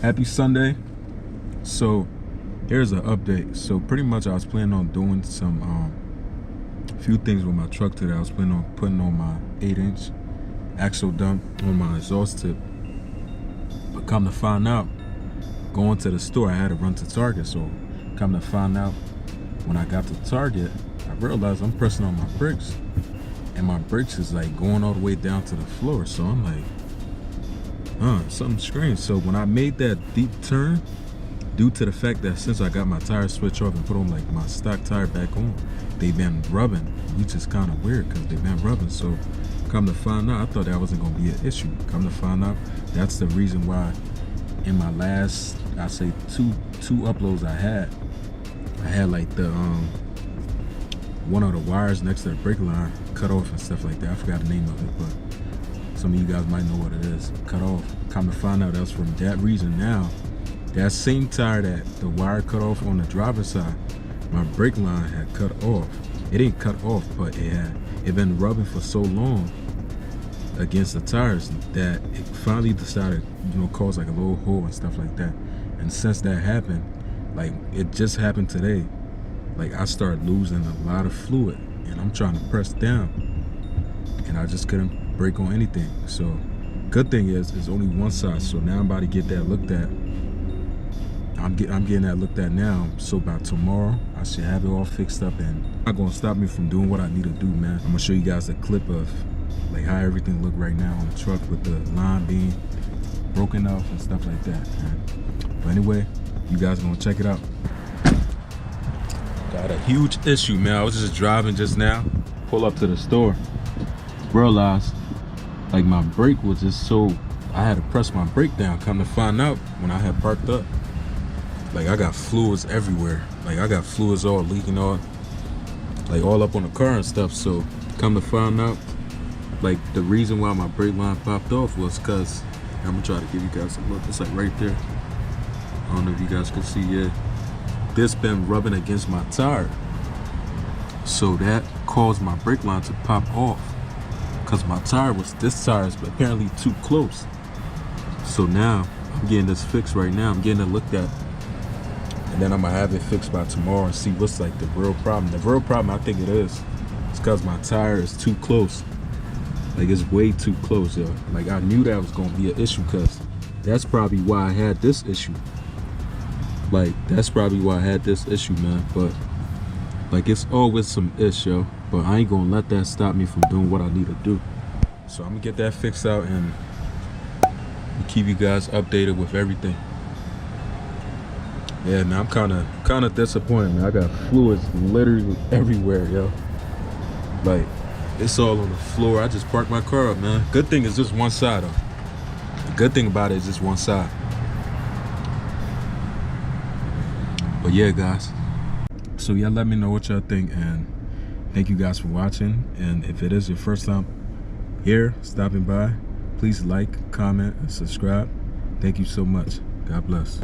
happy Sunday. So here's an update. So pretty much I was planning on doing some few things with my truck today. I was planning on putting on my 8-inch axle dump on my exhaust tip, but come to find out, going to the store, I had to run to Target. So come to find out, when I got to Target, I realized I'm pressing on my brakes and my brakes is like going all the way down to the floor. So I'm like, something strange. So when I made that deep turn, due to the fact that since I got my tire switch off and put on like my stock tire back on, they've been rubbing, which is kind of weird because they've been rubbing. So come to find out, I thought that wasn't going to be an issue. Come to find out, that's the reason why in my last, I say two uploads I had like the one of the wires next to the brake line cut off and stuff like that. I forgot the name of it, but some of you guys might know what it is. Cut off. Come to find out, that's from that reason. Now that same tire that the wire cut off on the driver's side, my brake line had cut off. It ain't cut off, but it been rubbing for so long against the tires that it finally decided, cause like a little hole and stuff like that. And since that happened, like it just happened today, like I started losing a lot of fluid, and I'm trying to press down, and I just couldn't brake on anything. So good thing is it's only one side. So now I'm about to get that looked at. I'm getting that looked at now. So by tomorrow, I should have it all fixed up, and it's not gonna stop me from doing what I need to do, man. I'm gonna show you guys a clip of like how everything look right now on the truck with the line being broken off and stuff like that, man. But anyway, you guys gonna check it out. Got a huge issue, man. I was just driving just now, pull up to the store, realized like my brake was just so, I had to press my brake down. Come to find out, when I had parked up, like I got fluids everywhere. Like I got fluids all leaking all, like all up on the car and stuff. So come to find out, like the reason why my brake line popped off was because, I'm gonna try to give you guys a look. It's like right there. I don't know if you guys can see yet. This been rubbing against my tire, so that caused my brake line to pop off because my tire was, this tire is apparently too close. So now I'm getting this fixed right now. I'm getting it looked at, and then I'm gonna have it fixed by tomorrow and see what's like the real problem. The real problem, I think it is because my tire is too close. Like it's way too close, yo. Like I knew that was gonna be an issue because that's probably why I had this issue. Like that's probably why I had this issue, man. But like it's always some issue, but I ain't gonna let that stop me from doing what I need to do. So I'm gonna get that fixed out and keep you guys updated with everything. Yeah, man, I'm kind of disappointed, man. I got fluids literally everywhere, yo. Like it's all on the floor. I just parked my car up, man. Good thing is just one side, though. The good thing about it is just one side. But yeah, guys. So yeah, let me know what y'all think, and thank you guys for watching. And if it is your first time here, stopping by, please like, comment, and subscribe. Thank you so much. God bless.